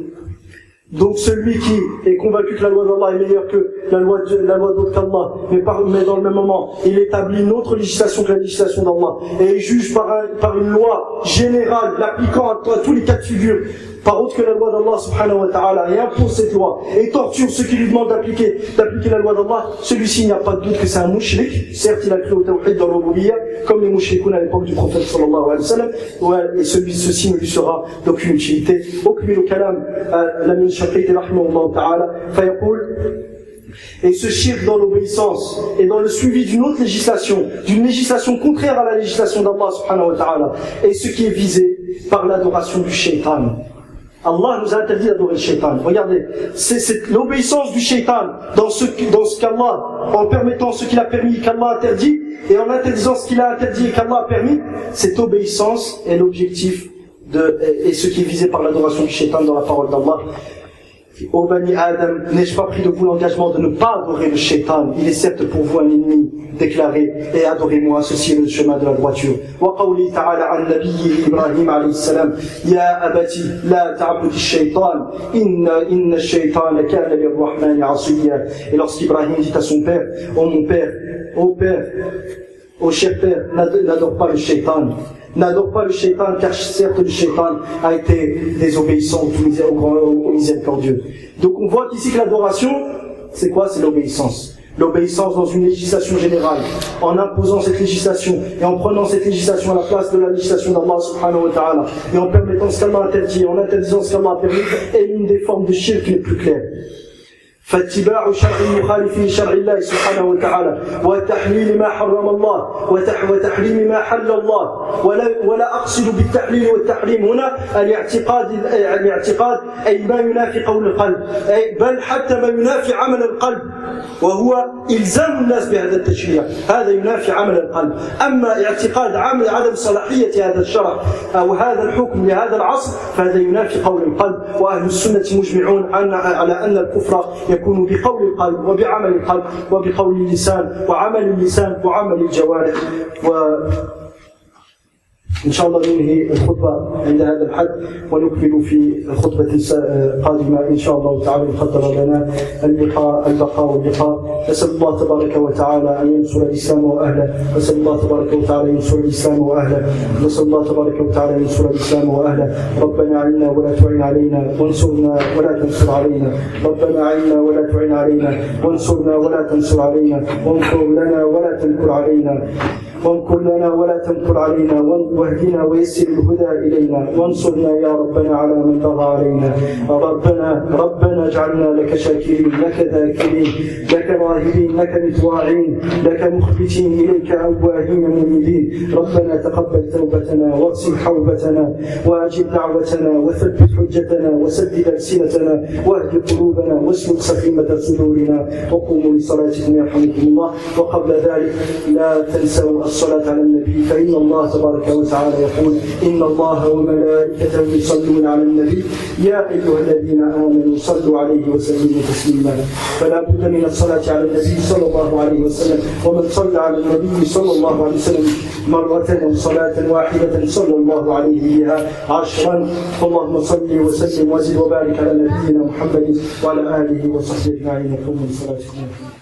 Donc celui qui est convaincu que la loi d'Allah est meilleure que la loi d'autre qu'Allah, mais dans le même moment, il établit une autre législation que la législation d'Allah, et il juge par une loi générale, l'appliquant à tous les cas de figure, par autre que la loi d'Allah subhanahu wa ta'ala, et impose cette loi, et torture ceux qui lui demandent d'appliquer la loi d'Allah, celui-ci, il n'y a pas de doute que c'est un mushrik. Certes, il a cru au tawhid dans l'uluhiyya, comme les mushrikoun à l'époque du prophète sallallahu alayhi wa sallam, et ceci ne lui sera d'aucune utilité. Okmil au kalam, l'amin shaqiqi rahimahullah ta'ala, fayaqul, et ce shirk dans l'obéissance et dans le suivi d'une autre législation, d'une législation contraire à la législation d'Allah subhanahu wa ta'ala, et ce qui est visé par l'adoration du shaitan. Allah nous a interdit d'adorer le shaitan. Regardez, c'est l'obéissance du shaitan dans ce qu'Allah, en permettant ce qu'il a permis qu'Allah a interdit, et en interdisant ce qu'il a interdit et qu'Allah a permis, cette obéissance est l'objectif et ce qui est visé par l'adoration du shaitan dans la parole d'Allah. Ô Bani Adam, n'ai-je pas pris de vous l'engagement de ne pas adorer le shaitan? Il est certes pour vous un ennemi déclaré, et adorez-moi, ceci est le chemin de la droiture. Wa qawli ta'ala an nabiyyi Ibrahim alayhi salam, ya abati la ta'budi shaitan, inna shaitan kana lirrahmani asiyya. Et lorsqu'Ibrahim dit à son père, ô mon père, ô cher père, n'adore pas le shaitan. N'adore pas le shaitan, car certes le shaitan a été désobéissant au miséricordieux. Donc on voit qu'ici que l'adoration, c'est quoi? C'est l'obéissance. L'obéissance dans une législation générale, en imposant cette législation et en prenant cette législation à la place de la législation d'Allah subhanahu wa ta'ala, et en permettant ce qu'Allah a interdit, en interdisant ce qu'Allah a permis, est l'une des formes de shirk les plus claires. فاتباع شرع مخالف لشرع الله سبحانه وتعالى وتحليل ما حرم الله وتحريم ما حل الله، ولا أقصد بالتحليل والتحريم هنا الاعتقاد أي ما ينافي قول القلب، بل حتى ما ينافي عمل القلب، وهو إلزام الناس بهذا التشريع، هذا ينافي عمل القلب. أما اعتقاد عدم صلاحية هذا الشرع أو هذا الحكم لهذا العصر فهذا ينافي قول القلب، وأهل السنة مجمعون على أن الكفر يكون بقول القلب وبعمل القلب وبقول اللسان وعمل اللسان وعمل الجوارح. إن شاء الله ننهي الخطبة عند هذا الحد ونكمل في الخطبة القادمة إن شاء الله تعالى. قدر لنا البقاء واللقاء. نسأل الله تبارك وتعالى أن ينصر الإسلام وأهله، نسأل الله تبارك وتعالى أن ينصر الإسلام وأهله، نسأل الله تبارك وتعالى أن ينصر الإسلام وأهله. ربنا أعنا ولا تعن علينا وانصرنا ولا تنصر علينا، ربنا أعنا ولا تعن علينا وانصرنا ولا تنصر علينا، وانصر لنا ولا تنكر علينا، وانكر لنا ولا تنكر علينا، واهدنا ويسر الهدى إلينا، وانصرنا يا ربنا على من بغى علينا. ربنا اجعلنا لك شاكرين، لك ذاكرين، لك راهبين، لك مطواعين، لك مخبتين إليك أواهين منيبين. ربنا تقبل توبتنا واغسل حوبتنا وأجب دعوتنا وثبت حجتنا وسدد ألسنتنا واهد قلوبنا واسلك سخيمة صدورنا. وقوموا لصلاتكم يرحمكم الله. وقبل ذلك لا تنسوا الصلاة على النبي، فإن الله تبارك وتعالى يقول إن الله وملائكته يصلون على النبي يا أيها الذين آمنوا صلوا عليه وسلموا تسليما. فلا بد من الصلاة على النبي صلى الله عليه وسلم، ومن صلى على النبي صلى الله عليه وسلم مرة أو صلاة واحدة صلى الله عليه بها 10. اللهم صل وسلم وزد وبارك على نبينا محمد وعلى آله وصحبه أجمعين. قوموا لصلاتكم.